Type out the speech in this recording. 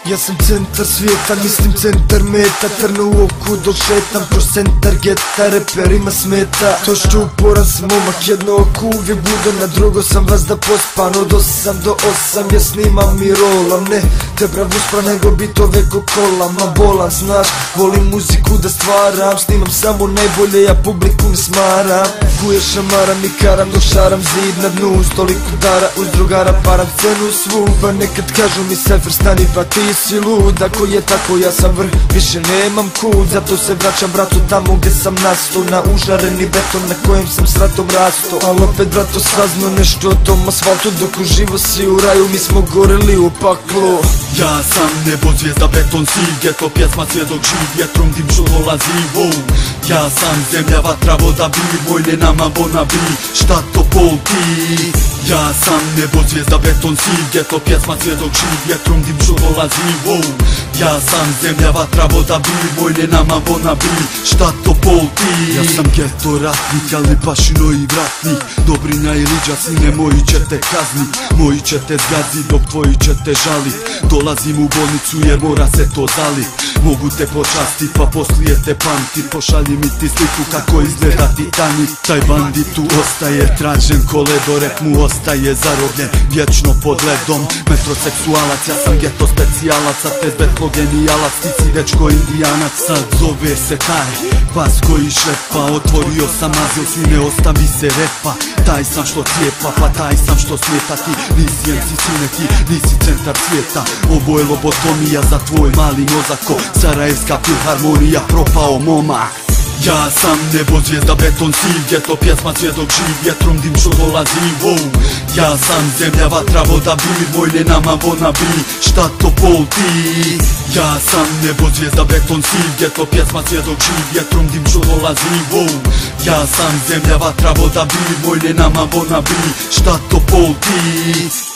Ja sam centar svijeta, mislim centar meta. Trn u oku dok šetam kroz centar geta. Reperima smeta to što uporan sam momak, jedno oko uvijek bude na drugo. Sam vas da pospan od 8 do 8. Ja snimam i rolam, ne te brav uspra nego bitove ko kolama. Bolan znaš, volim muziku da stvaram. Snimam samo najbolje, ja publiku ne smaram. Kuje šamaram i karam dok šaram zid na dnu. Toliko dara uz drugara param scenu svu. Pa nekad kažu mi Cypher stani pa ti si lud. Ako je tako ja sam vrh, više nemam kud. Zato se vraćam bratu tamo gdje sam nasto. Na užareni beton na kojem sam s ratom rasto. Al opet brato sazno nešto o tom asfaltu. Dok uživo si u raju mi smo goreli u paklu. Ja sam nebo, zvijezda, beton, si geto, pjesma, svjedok, živ vjetrom, dim što dolazi, wow. Ja sam zemlja, vatra, voda, bir, vojne nama bona bi, šta to polti. Ja sam nebo, zvijezda, beton, si geto, pjesma, svjedok, živ vjetrom, dim što dolazi, wow. Ja sam zemlja, vatra, voda, bir, vojne nama bona bi, šta to polti. Ja sam geto ratnik, ali pašino i vratnik. Dobrinja i liđa, sine moji će te kaznit. Moji će te zgazit, dok tvoji će te žalit. Dolazim u bolnicu jer mora se to zalit. Mogu te počastit pa poslije te pamtit. Pošalji mi ti sliku kako izgleda Titanic. Taj bandit tu ostaje tražen koledo. Rep mu ostaje zarobljen vječno pod ledom. Metroseksualac, ja sam geto specijalac. A te zbetlo genijalac, ti si dečko indijanac. Sad zove se taj vas koji šepa. Otvorio sam azil, sine ostavi se repa. Taj sam što cijepa, pa taj sam što smeta. Ti nisi MC sine, ti nisi centar svijeta. Ovo je lobotomija za tvoj mali mozako. Sarajevska filharmonija, propao momak. Ja sam nebo, zvijezda, beton, si geto, pjesma, svjedok, živ vjetrom, dim što dolazi, wow. Ja sam zemlja, vatra, voda, bir, vojne nama bona bi, šta to polti. Ja sam nebo, zvijezda, beton, si geto, pjesma, svjedok, živ vjetrom, dim što dolazi, wow. Ja sam zemlja, vatra, voda, bir, vojne nama bona bi, šta to polti.